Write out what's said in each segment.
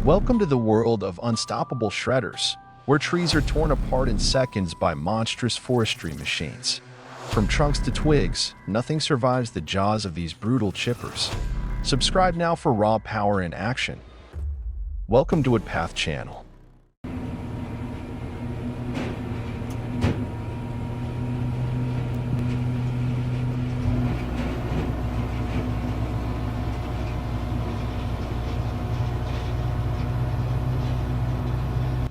Welcome to the world of unstoppable shredders, where trees are torn apart in seconds by monstrous forestry machines. From trunks to twigs, nothing survives the jaws of these brutal chippers. Subscribe now for raw power in action. Welcome to Woodpath channel.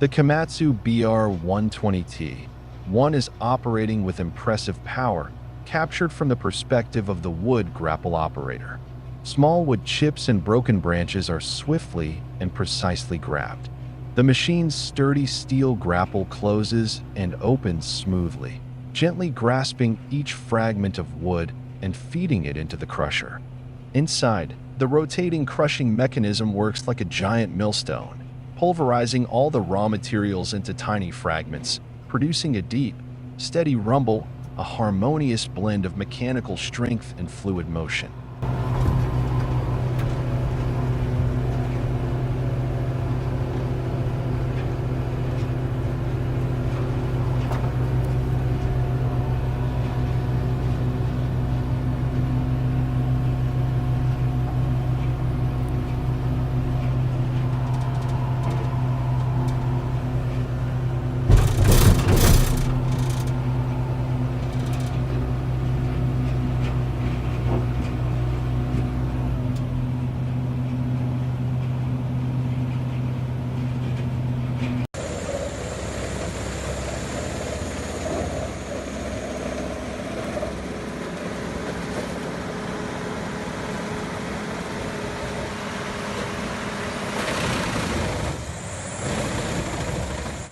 The Komatsu BR-120T1 is operating with impressive power, captured from the perspective of the wood grapple operator. Small wood chips and broken branches are swiftly and precisely grabbed. The machine's sturdy steel grapple closes and opens smoothly, gently grasping each fragment of wood and feeding it into the crusher. Inside, the rotating crushing mechanism works like a giant millstone, pulverizing all the raw materials into tiny fragments, producing a deep, steady rumble, a harmonious blend of mechanical strength and fluid motion.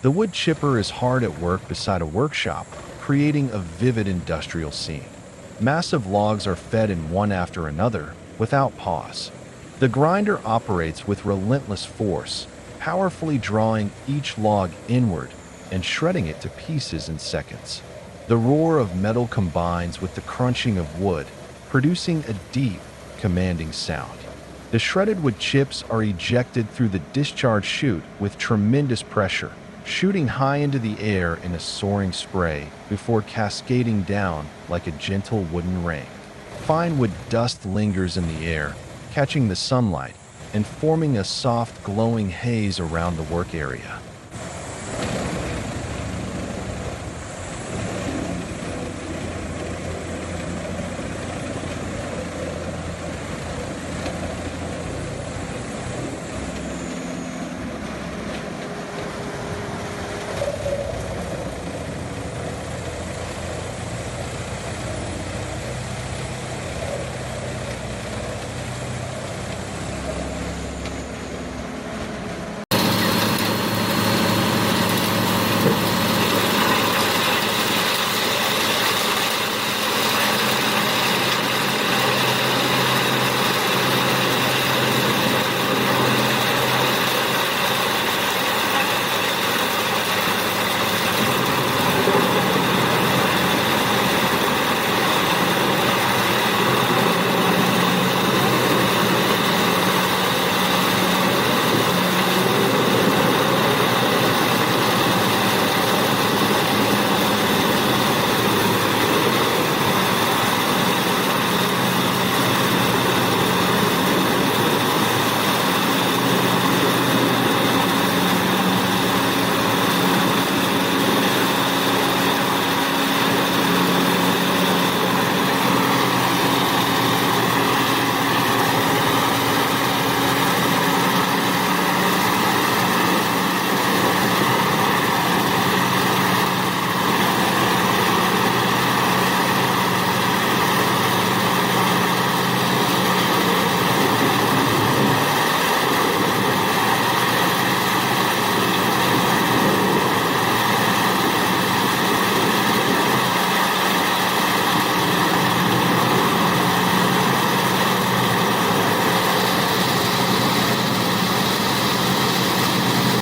The wood chipper is hard at work beside a workshop, creating a vivid industrial scene. Massive logs are fed in one after another, without pause. The grinder operates with relentless force, powerfully drawing each log inward and shredding it to pieces in seconds. The roar of metal combines with the crunching of wood, producing a deep, commanding sound. The shredded wood chips are ejected through the discharge chute with tremendous pressure, shooting high into the air in a soaring spray before cascading down like a gentle wooden rain. Fine wood dust lingers in the air, catching the sunlight and forming a soft, glowing haze around the work area.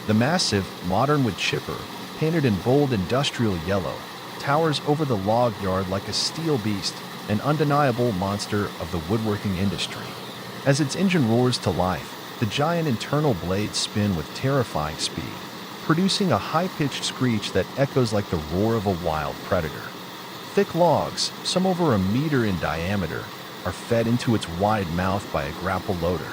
The massive, modern wood chipper, painted in bold industrial yellow, towers over the log yard like a steel beast, an undeniable monster of the woodworking industry. As its engine roars to life, The giant internal blades spin with terrifying speed, producing a high-pitched screech that echoes like the roar of a wild predator. Thick logs, some over a meter in diameter, are fed into its wide mouth by a grapple loader.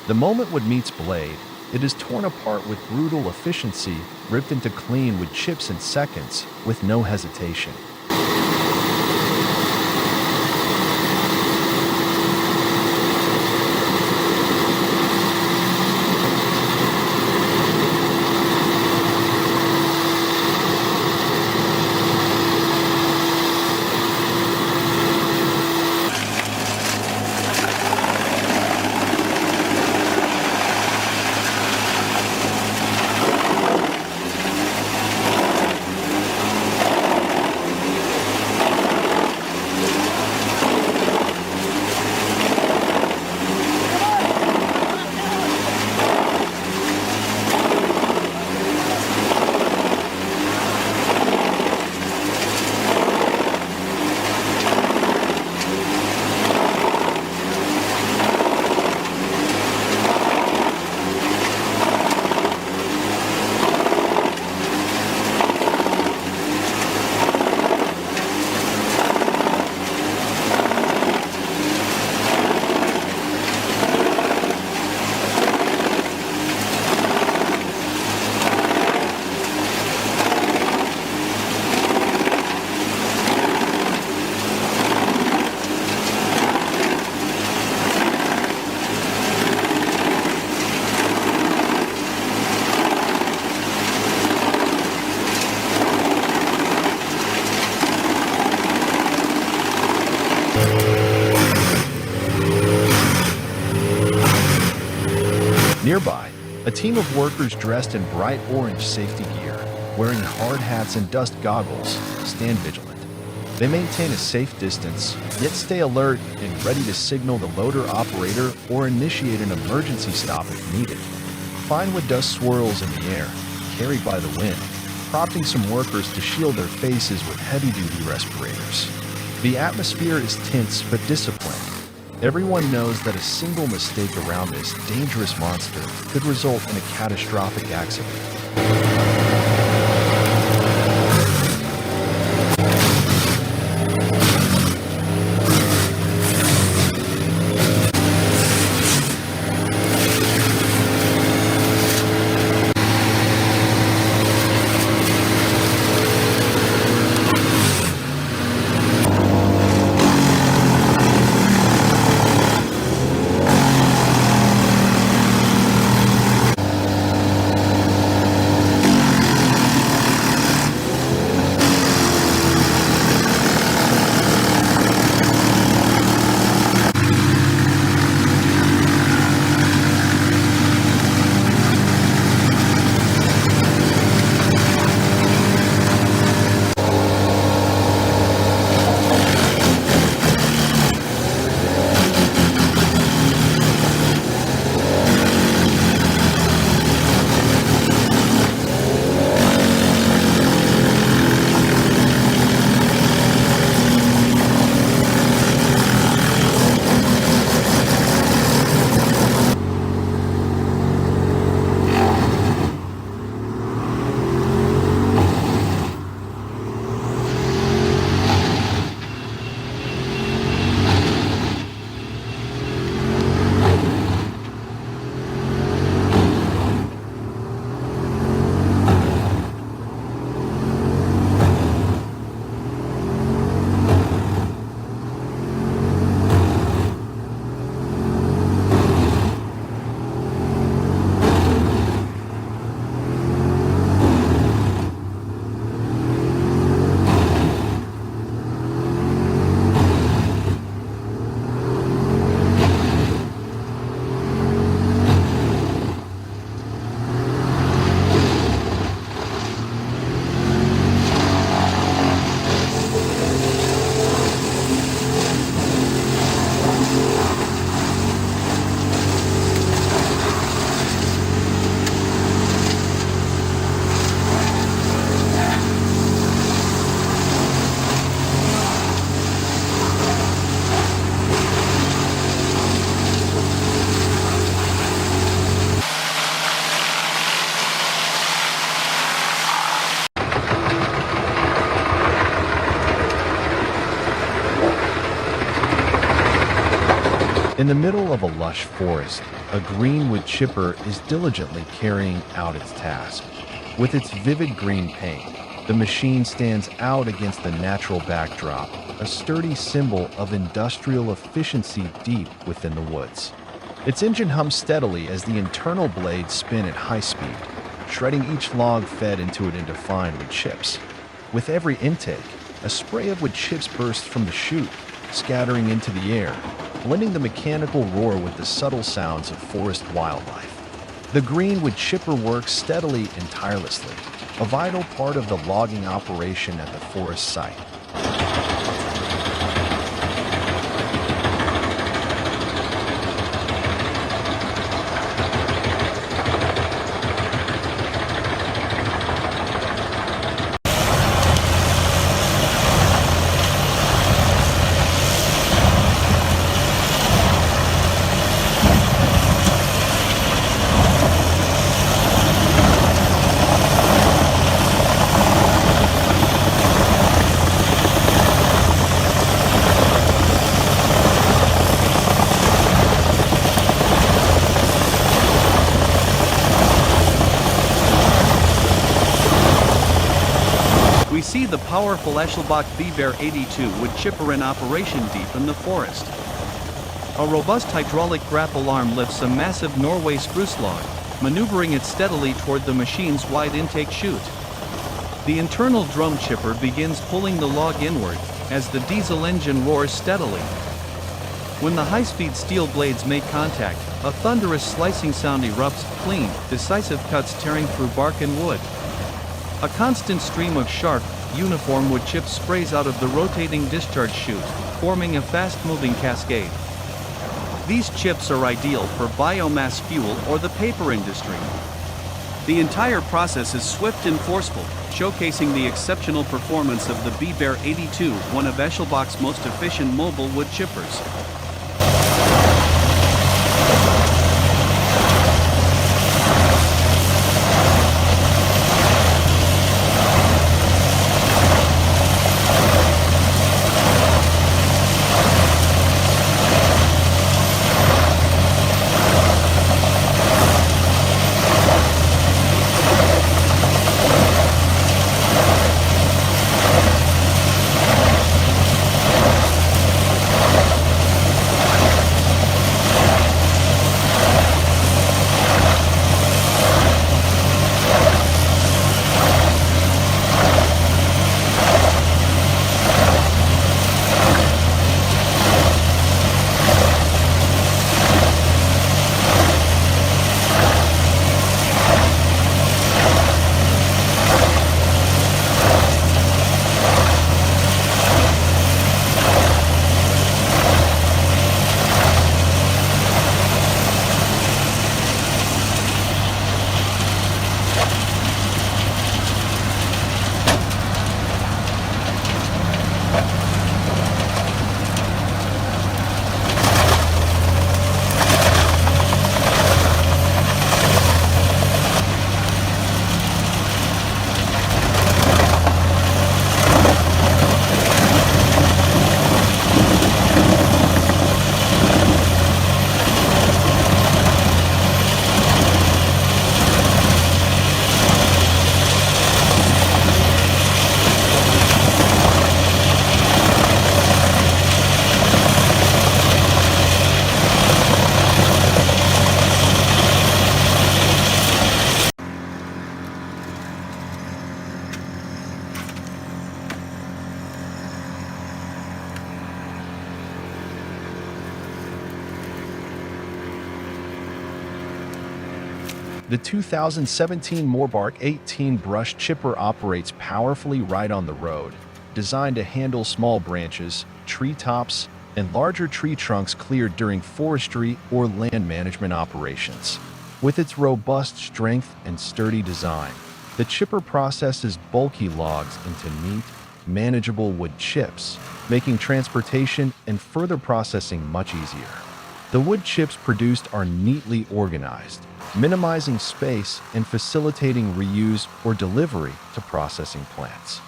The moment wood meets blade, it is torn apart with brutal efficiency, ripped into clean with chips in seconds, with no hesitation. Nearby, a team of workers dressed in bright orange safety gear, wearing hard hats and dust goggles, stand vigilant. They maintain a safe distance, yet stay alert and ready to signal the loader operator or initiate an emergency stop if needed. Fine wood dust swirls in the air, carried by the wind, prompting some workers to shield their faces with heavy-duty respirators. The atmosphere is tense but disciplined. Everyone knows that a single mistake around this dangerous monster could result in a catastrophic accident. In the middle of a lush forest, a green wood chipper is diligently carrying out its task. With its vivid green paint, the machine stands out against the natural backdrop, a sturdy symbol of industrial efficiency deep within the woods. Its engine hums steadily as the internal blades spin at high speed, shredding each log fed into it into fine wood chips. With every intake, a spray of wood chips bursts from the chute, scattering into the air, blending the mechanical roar with the subtle sounds of forest wildlife. The green wood chipper works steadily and tirelessly, a vital part of the logging operation at the forest site. We see the powerful Eschelbach B-Bear 82 wood chipper in operation deep in the forest. A robust hydraulic grapple arm lifts a massive Norway spruce log, maneuvering it steadily toward the machine's wide intake chute. The internal drum chipper begins pulling the log inward, as the diesel engine roars steadily. When the high-speed steel blades make contact, a thunderous slicing sound erupts, clean, decisive cuts tearing through bark and wood. A constant stream of sharp, uniform wood chips sprays out of the rotating discharge chute, forming a fast-moving cascade. These chips are ideal for biomass fuel or the paper industry. The entire process is swift and forceful, showcasing the exceptional performance of the B-Bear 82, one of Eschelbach's most efficient mobile wood chippers. The 2017 Morbark 18 brush chipper operates powerfully right on the road, designed to handle small branches, tree tops, and larger tree trunks cleared during forestry or land management operations. With its robust strength and sturdy design, the chipper processes bulky logs into neat, manageable wood chips, making transportation and further processing much easier. The wood chips produced are neatly organized, minimizing space and facilitating reuse or delivery to processing plants.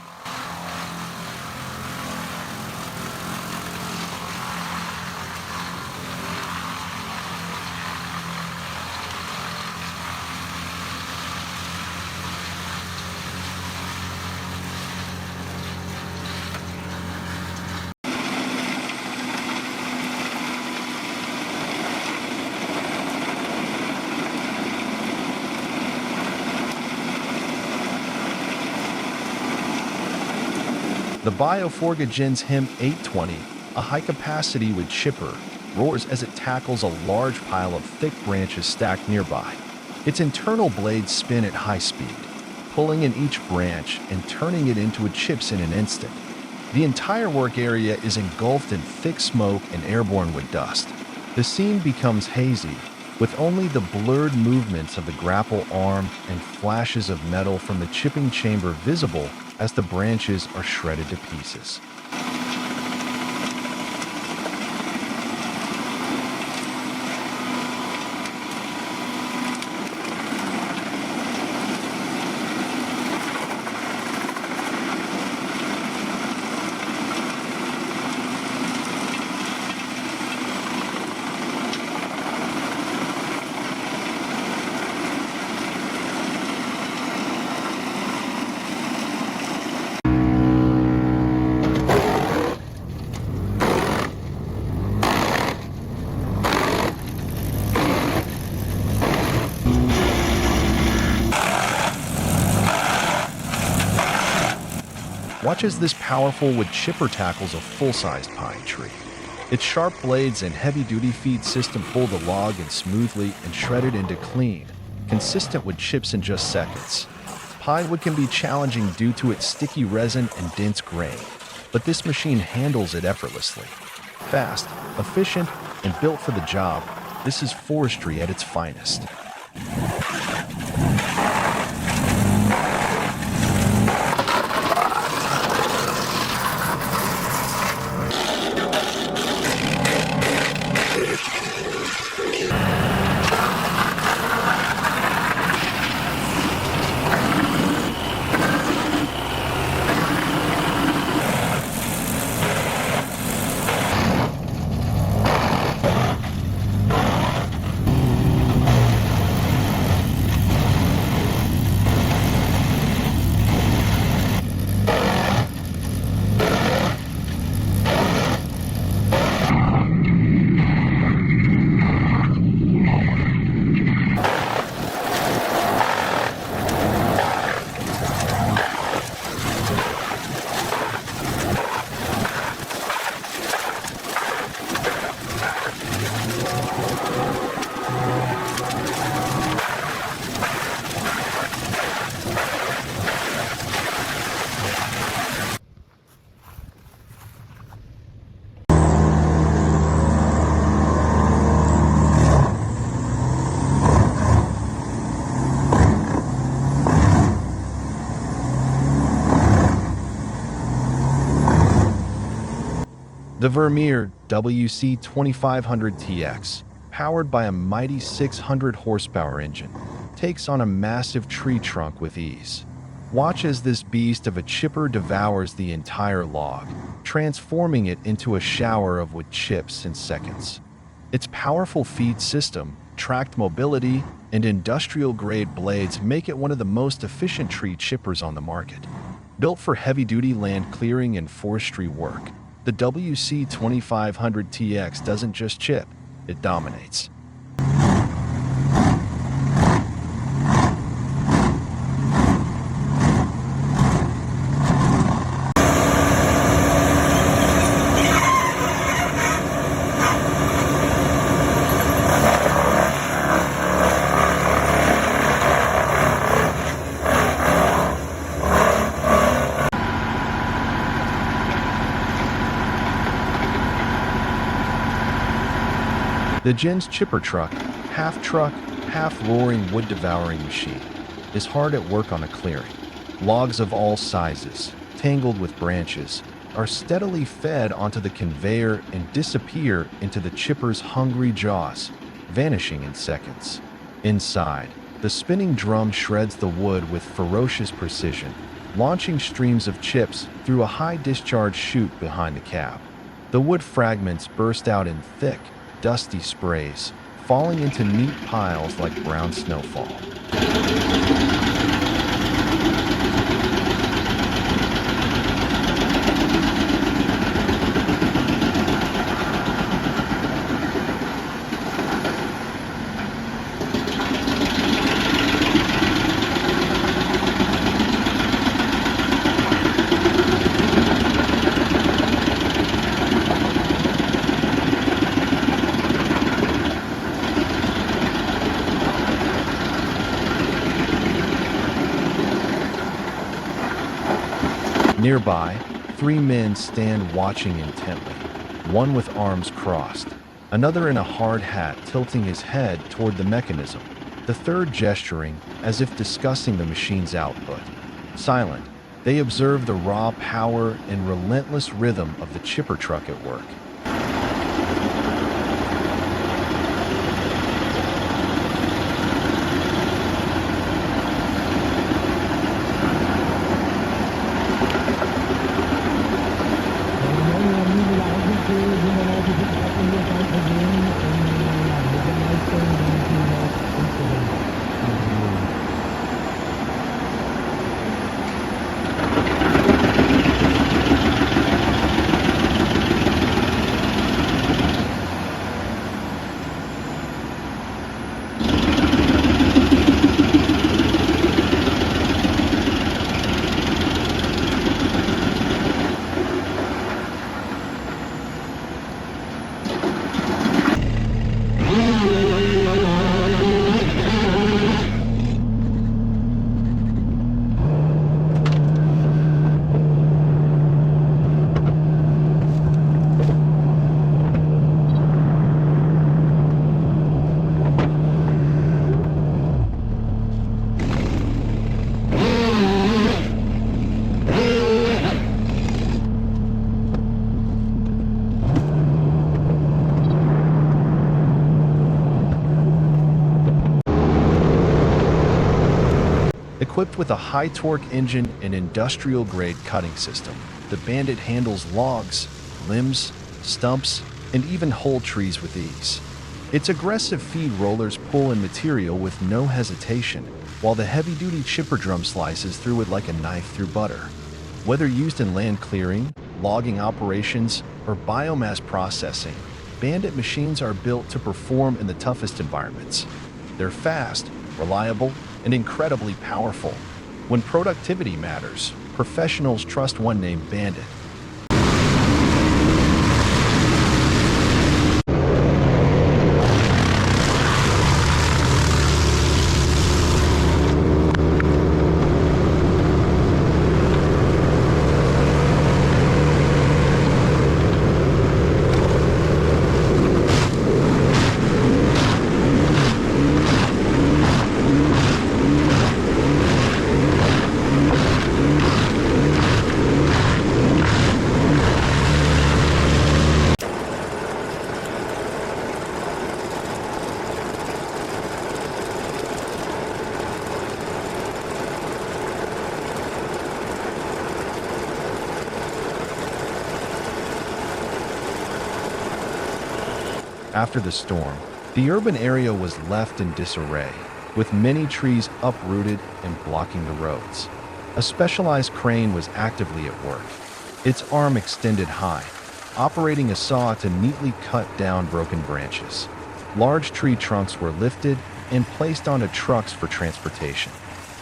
The Bioforgagen's HIM 820, a high-capacity wood chipper, roars as it tackles a large pile of thick branches stacked nearby. Its internal blades spin at high speed, pulling in each branch and turning it into chips in an instant. The entire work area is engulfed in thick smoke and airborne wood dust. The scene becomes hazy, with only the blurred movements of the grapple arm and flashes of metal from the chipping chamber visible as the branches are shredded to pieces. Watch as this powerful wood chipper tackles a full-sized pine tree. Its sharp blades and heavy-duty feed system pull the log in smoothly and shred it into clean, consistent wood chips in just seconds. Pine wood can be challenging due to its sticky resin and dense grain, but this machine handles it effortlessly. Fast, efficient, and built for the job, this is forestry at its finest. The Vermeer WC2500TX, powered by a mighty 600 horsepower engine, takes on a massive tree trunk with ease. Watch as this beast of a chipper devours the entire log, transforming it into a shower of wood chips in seconds. Its powerful feed system, tracked mobility, and industrial-grade blades make it one of the most efficient tree chippers on the market. Built for heavy-duty land clearing and forestry work, the WC2500TX doesn't just chip, it dominates. The Gen's chipper truck, half roaring wood-devouring machine, is hard at work on a clearing. Logs of all sizes, tangled with branches, are steadily fed onto the conveyor and disappear into the chipper's hungry jaws, vanishing in seconds. Inside, the spinning drum shreds the wood with ferocious precision, launching streams of chips through a high-discharge chute behind the cab. The wood fragments burst out in thick, dusty sprays, falling into neat piles like brown snowfall. Nearby, three men stand watching intently, one with arms crossed, another in a hard hat tilting his head toward the mechanism, the third gesturing as if discussing the machine's output. Silent, they observe the raw power and relentless rhythm of the chipper truck at work. Equipped with a high-torque engine and industrial-grade cutting system, the Bandit handles logs, limbs, stumps, and even whole trees with ease. Its aggressive feed rollers pull in material with no hesitation, while the heavy-duty chipper drum slices through it like a knife through butter. Whether used in land clearing, logging operations, or biomass processing, Bandit machines are built to perform in the toughest environments. They're fast, reliable, and incredibly powerful. When productivity matters, professionals trust one named Bandit. After the storm, the urban area was left in disarray, with many trees uprooted and blocking the roads. A specialized crane was actively at work, its arm extended high, operating a saw to neatly cut down broken branches. Large tree trunks were lifted and placed onto trucks for transportation.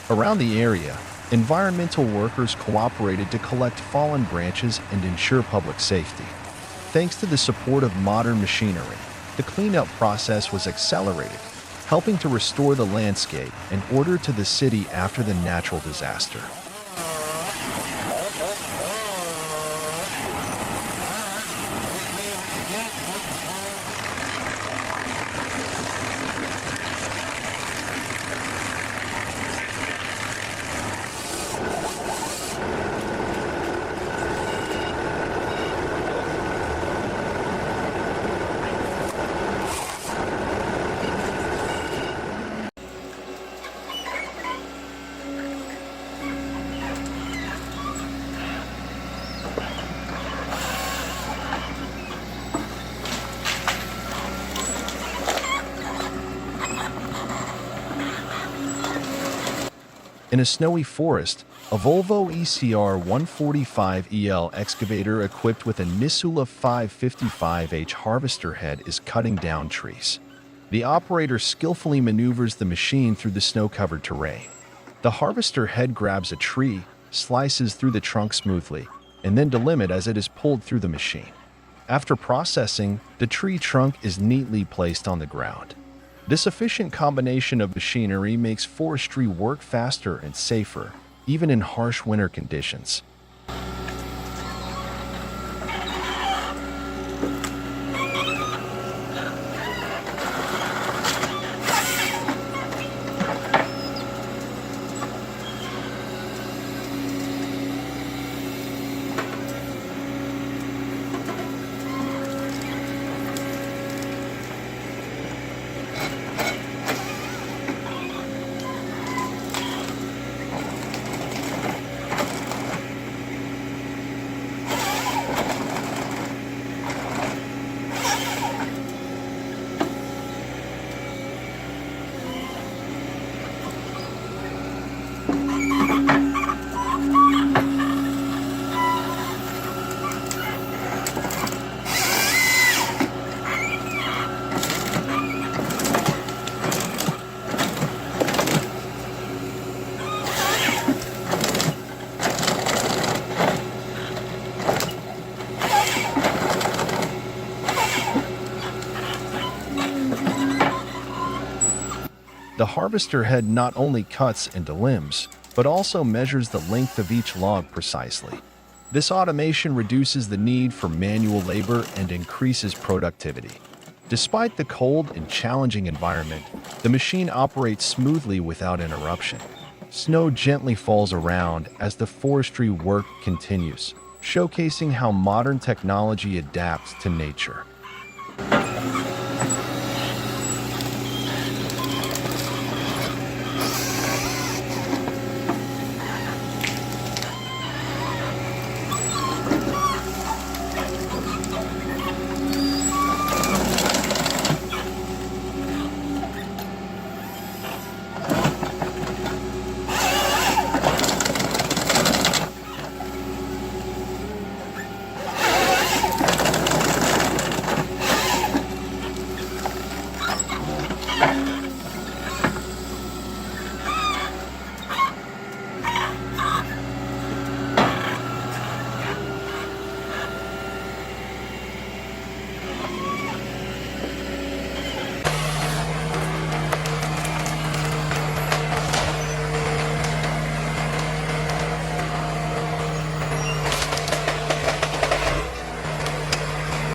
Around the area, environmental workers cooperated to collect fallen branches and ensure public safety. Thanks to the support of modern machinery, the cleanup process was accelerated, helping to restore the landscape and order to the city after the natural disaster. In a snowy forest, a Volvo ECR 145EL excavator equipped with a Nisula 555H harvester head is cutting down trees. The operator skillfully maneuvers the machine through the snow-covered terrain. The harvester head grabs a tree, slices through the trunk smoothly, and then delimit as it is pulled through the machine. After processing, the tree trunk is neatly placed on the ground. This efficient combination of machinery makes forestry work faster and safer, even in harsh winter conditions. The harvester head not only cuts into limbs, but also measures the length of each log precisely. This automation reduces the need for manual labor and increases productivity. Despite the cold and challenging environment, the machine operates smoothly without interruption. Snow gently falls around as the forestry work continues, showcasing how modern technology adapts to nature.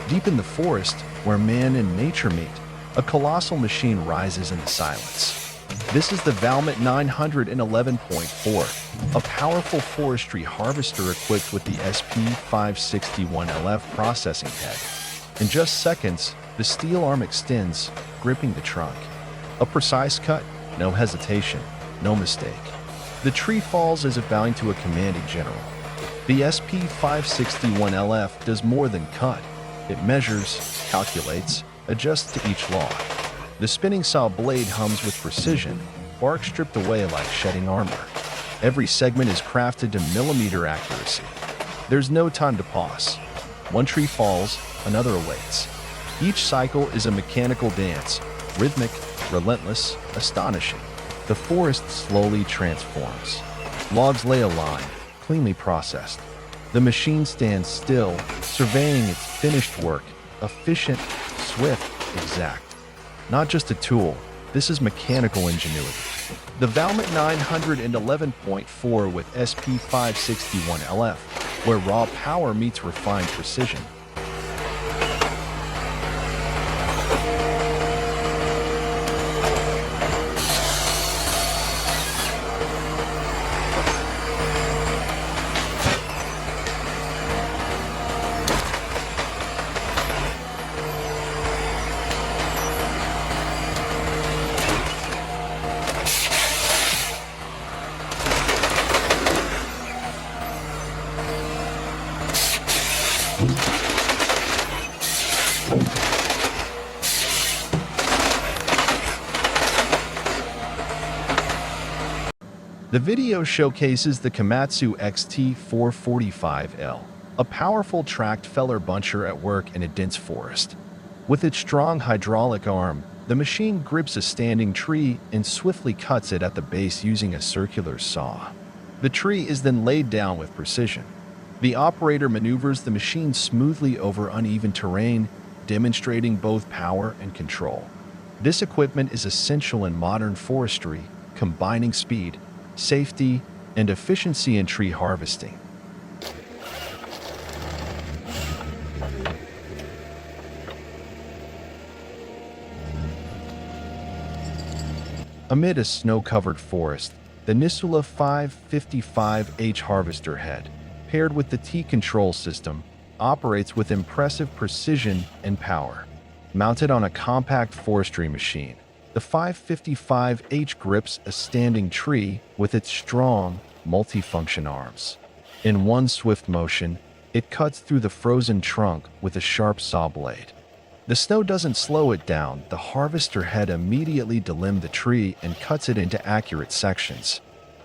Deep in the forest, where man and nature meet, a colossal machine rises in the silence. This is the Valmet 911.4, a powerful forestry harvester equipped with the SP561LF processing head. In just seconds, the steel arm extends, gripping the trunk. A precise cut, no hesitation, no mistake. The tree falls as if bowing to a commanding general. The SP561LF does more than cut. It measures, calculates, adjusts to each log. The spinning saw blade hums with precision, bark stripped away like shedding armor. Every segment is crafted to millimeter accuracy. There's no time to pause. One tree falls, another awaits. Each cycle is a mechanical dance, rhythmic, relentless, astonishing. The forest slowly transforms. Logs lay aligned, cleanly processed. The machine stands still, surveying its finished work, efficient, swift, exact. Not just a tool, this is mechanical ingenuity. The Valmet 911.4 with SP561LF, where raw power meets refined precision. The video showcases the Komatsu XT445L, a powerful tracked feller buncher at work in a dense forest. With its strong hydraulic arm, the machine grips a standing tree and swiftly cuts it at the base using a circular saw. The tree is then laid down with precision. The operator maneuvers the machine smoothly over uneven terrain, demonstrating both power and control. This equipment is essential in modern forestry, combining speed, safety, and efficiency in tree harvesting. Amid a snow-covered forest, the Nisula 555H harvester head, paired with the T-control system, operates with impressive precision and power. Mounted on a compact forestry machine, the 555H grips a standing tree with its strong, multifunction arms. In one swift motion, it cuts through the frozen trunk with a sharp saw blade. The snow doesn't slow it down. The harvester head immediately delimbs the tree and cuts it into accurate sections.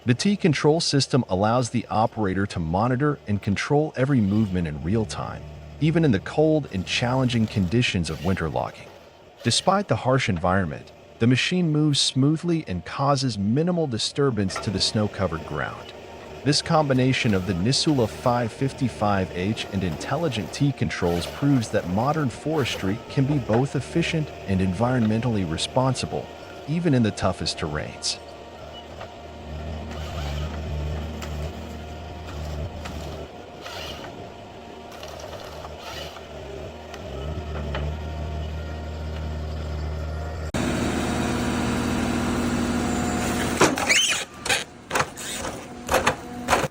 The T-control system allows the operator to monitor and control every movement in real time, even in the cold and challenging conditions of winter logging. Despite the harsh environment, the machine moves smoothly and causes minimal disturbance to the snow-covered ground. This combination of the Nisula 555H and intelligent T-controls proves that modern forestry can be both efficient and environmentally responsible, even in the toughest terrains.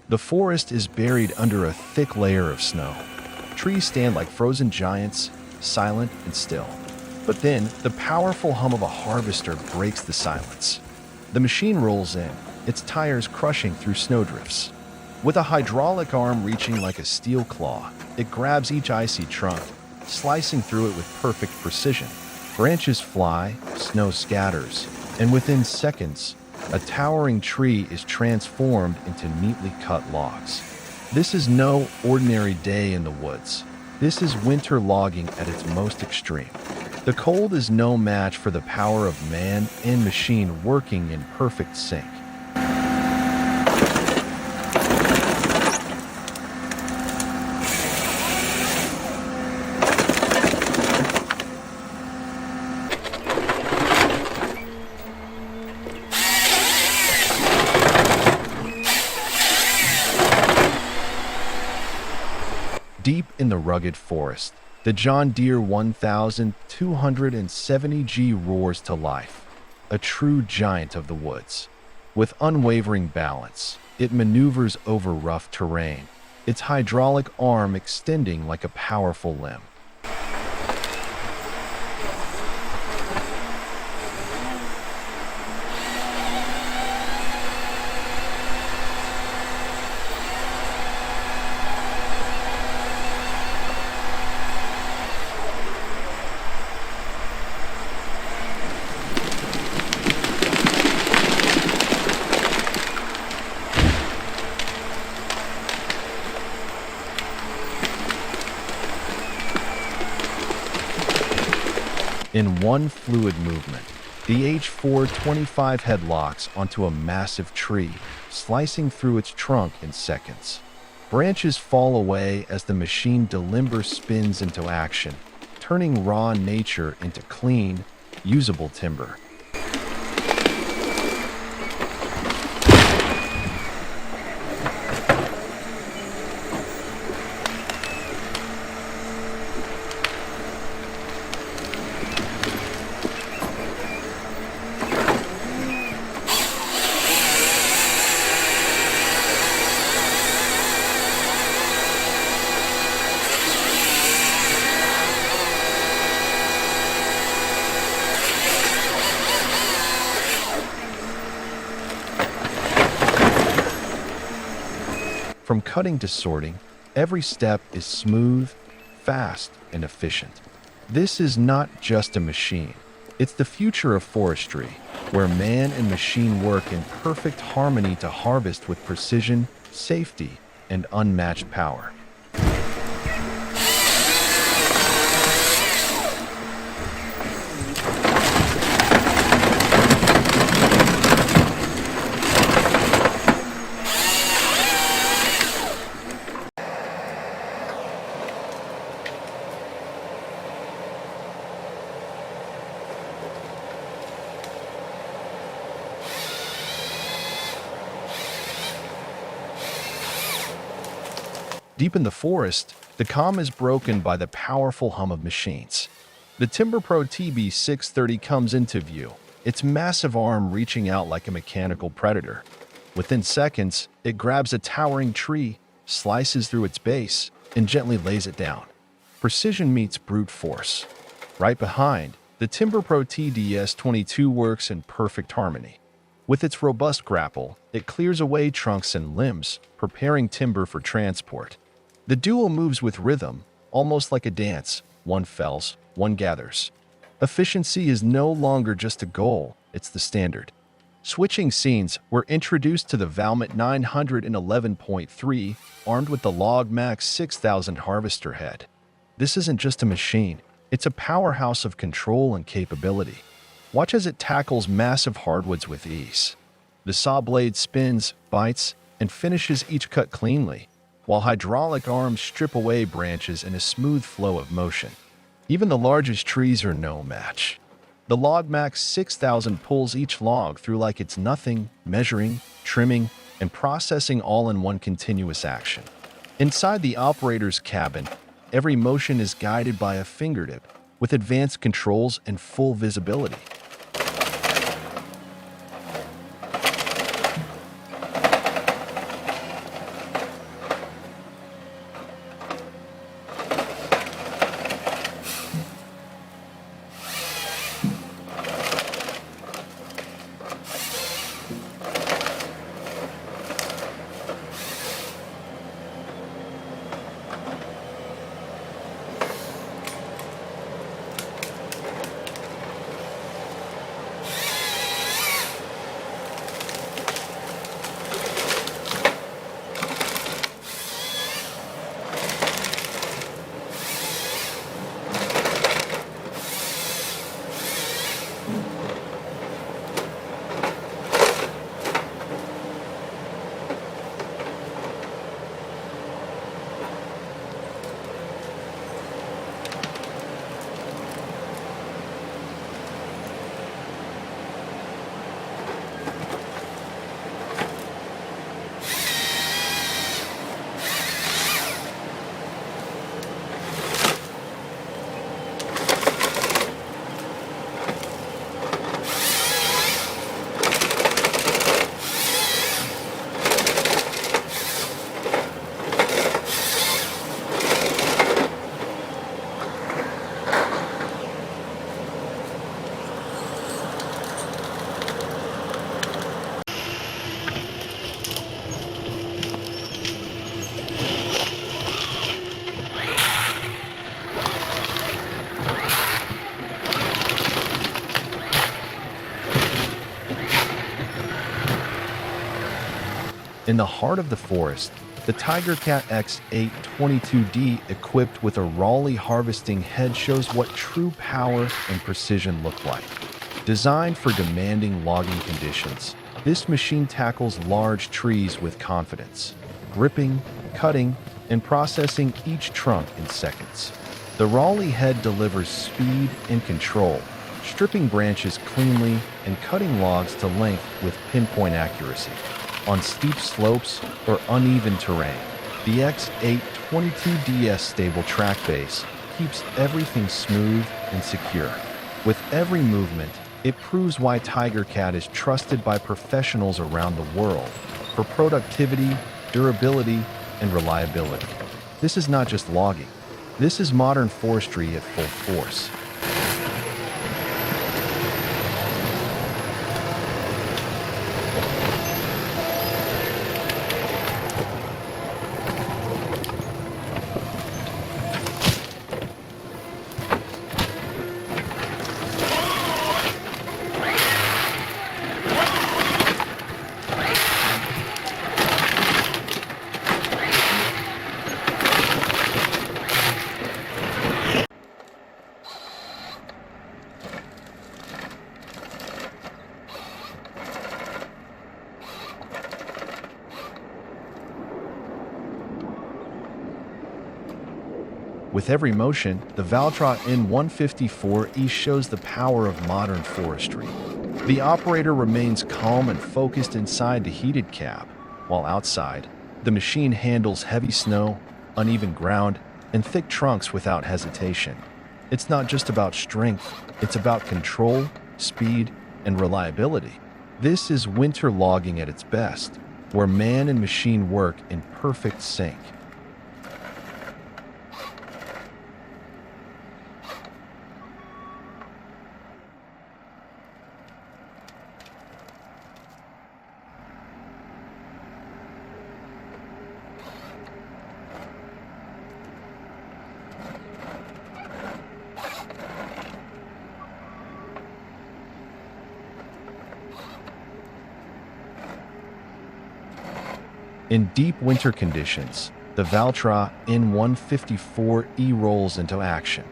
The forest is buried under a thick layer of snow. Trees stand like frozen giants, silent and still. But then, the powerful hum of a harvester breaks the silence. The machine rolls in, its tires crushing through snowdrifts. With a hydraulic arm reaching like a steel claw, it grabs each icy trunk, slicing through it with perfect precision. Branches fly, snow scatters, and within seconds, a towering tree is transformed into neatly cut logs. This is no ordinary day in the woods. This is winter logging at its most extreme. The cold is no match for the power of man and machine working in perfect sync. Deep in the rugged forest, the John Deere 1270G roars to life, a true giant of the woods. With unwavering balance, it maneuvers over rough terrain, its hydraulic arm extending like a powerful limb. In one fluid movement, the H425 head locks onto a massive tree, slicing through its trunk in seconds. Branches fall away as the machine delimber spins into action, turning raw nature into clean, usable timber. From cutting to sorting, every step is smooth, fast, and efficient. This is not just a machine. It's the future of forestry, where man and machine work in perfect harmony to harvest with precision, safety, and unmatched power. Deep in the forest, the calm is broken by the powerful hum of machines. The TimberPro TB630 comes into view, its massive arm reaching out like a mechanical predator. Within seconds, it grabs a towering tree, slices through its base, and gently lays it down. Precision meets brute force. Right behind, the TimberPro TDS22 works in perfect harmony. With its robust grapple, it clears away trunks and limbs, preparing timber for transport. The duo moves with rhythm, almost like a dance. One fells, one gathers. Efficiency is no longer just a goal, it's the standard. Switching scenes, we're introduced to the Valmet 911.3, armed with the Log Max 6000 harvester head. This isn't just a machine, it's a powerhouse of control and capability. Watch as it tackles massive hardwoods with ease. The saw blade spins, bites, and finishes each cut cleanly, while hydraulic arms strip away branches in a smooth flow of motion. Even the largest trees are no match. The Log Max 6000 pulls each log through like it's nothing, measuring, trimming, and processing all in one continuous action. Inside the operator's cabin, every motion is guided by a fingertip, with advanced controls and full visibility. In the heart of the forest, the TigerCat X822D equipped with a Raleigh harvesting head shows what true power and precision look like. Designed for demanding logging conditions, this machine tackles large trees with confidence, gripping, cutting, and processing each trunk in seconds. The Raleigh head delivers speed and control, stripping branches cleanly and cutting logs to length with pinpoint accuracy. On steep slopes or uneven terrain, the X822D's stable track base keeps everything smooth and secure. With every movement, it proves why TigerCat is trusted by professionals around the world for productivity, durability, and reliability. This is not just logging. This is modern forestry at full force. With every motion, the Valtra N154E shows the power of modern forestry. The operator remains calm and focused inside the heated cab, while outside, the machine handles heavy snow, uneven ground, and thick trunks without hesitation. It's not just about strength, it's about control, speed, and reliability. This is winter logging at its best, where man and machine work in perfect sync. In deep winter conditions, the Valtra N154E rolls into action.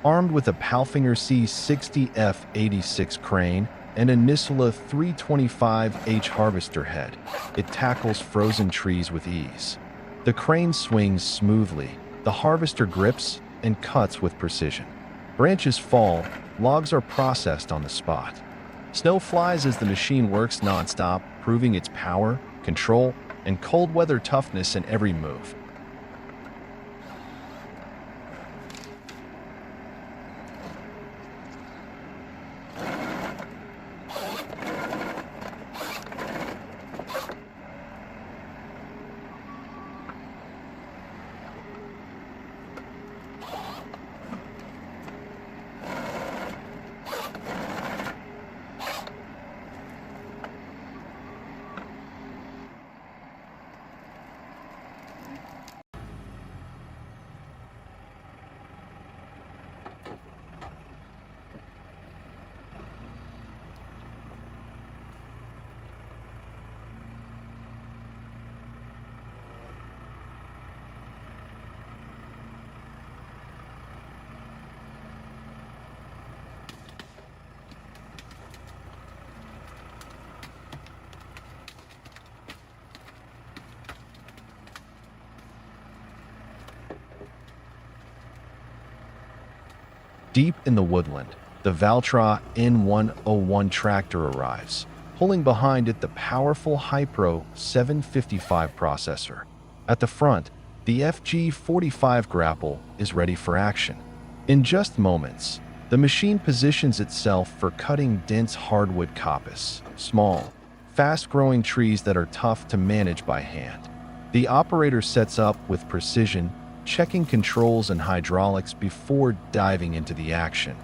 Armed with a Palfinger C60F86 crane and a Nisula 325H harvester head, it tackles frozen trees with ease. The crane swings smoothly, the harvester grips and cuts with precision. Branches fall, logs are processed on the spot. Snow flies as the machine works nonstop, proving its power, control, and cold weather toughness in every move. Deep in the woodland, the Valtra N101 tractor arrives, pulling behind it the powerful Hypro 755 processor. At the front, the FG45 grapple is ready for action. In just moments, the machine positions itself for cutting dense hardwood coppice, small, fast-growing trees that are tough to manage by hand. The operator sets up with precision, checking controls and hydraulics before diving into the action.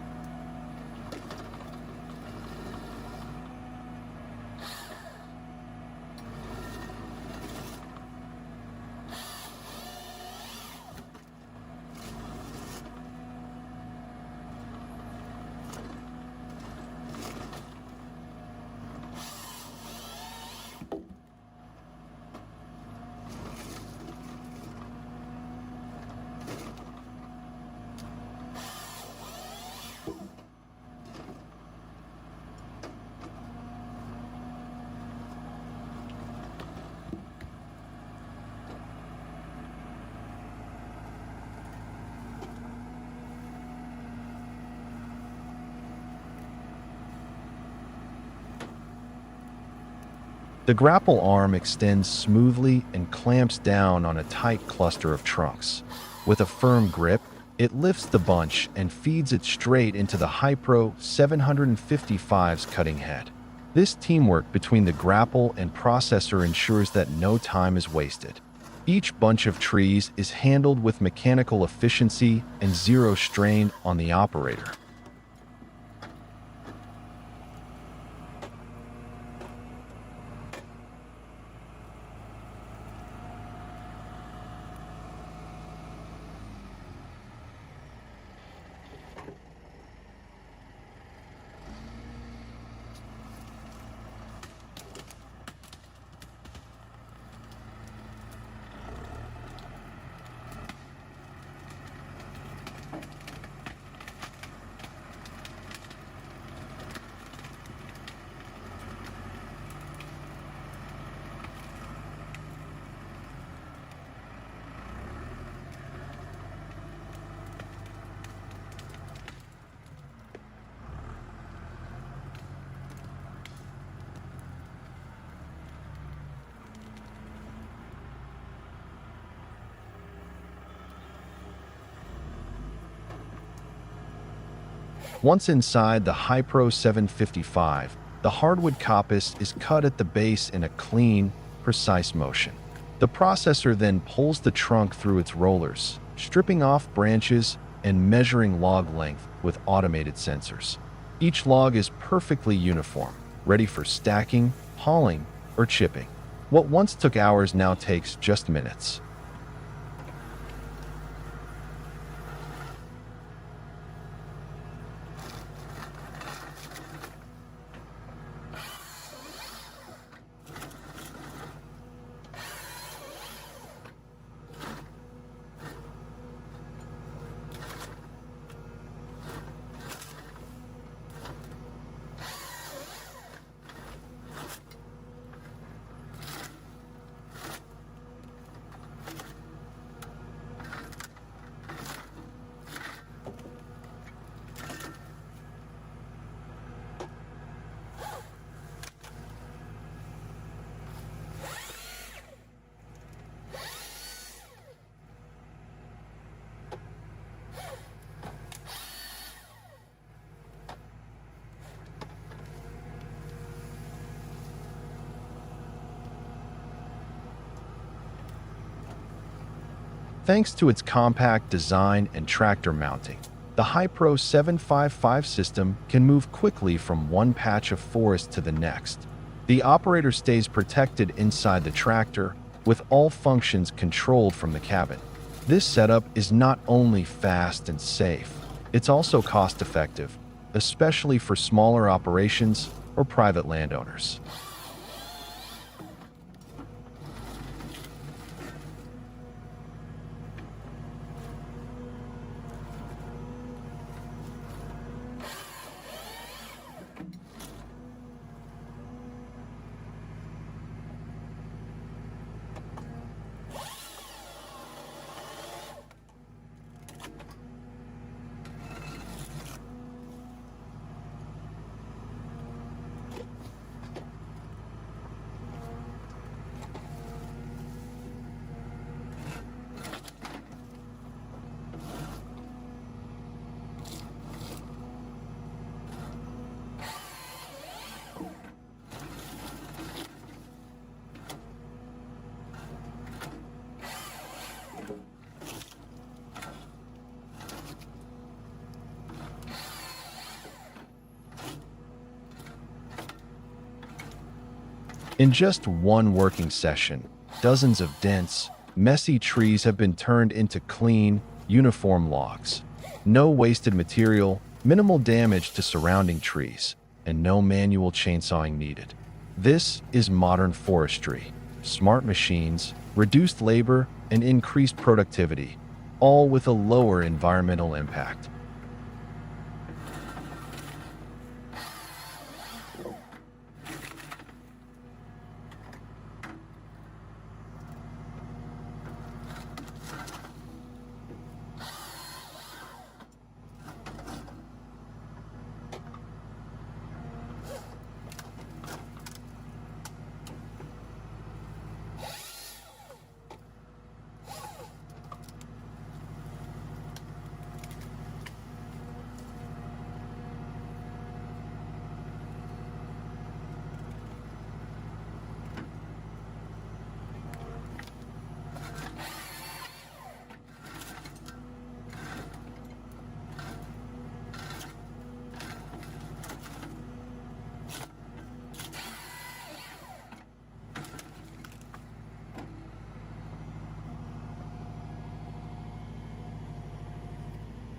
The grapple arm extends smoothly and clamps down on a tight cluster of trunks. With a firm grip, it lifts the bunch and feeds it straight into the Hypro 755's cutting head. This teamwork between the grapple and processor ensures that no time is wasted. Each bunch of trees is handled with mechanical efficiency and zero strain on the operator. Once inside the Hypro 755, the hardwood coppice is cut at the base in a clean, precise motion. The processor then pulls the trunk through its rollers, stripping off branches and measuring log length with automated sensors. Each log is perfectly uniform, ready for stacking, hauling, or chipping. What once took hours now takes just minutes. Thanks to its compact design and tractor mounting, the Hypro 755 system can move quickly from one patch of forest to the next. The operator stays protected inside the tractor, with all functions controlled from the cabin. This setup is not only fast and safe, it's also cost-effective, especially for smaller operations or private landowners. In just one working session, dozens of dense, messy trees have been turned into clean, uniform logs. No wasted material, minimal damage to surrounding trees, and no manual chainsawing needed. This is modern forestry. Smart machines, reduced labor, and increased productivity, all with a lower environmental impact.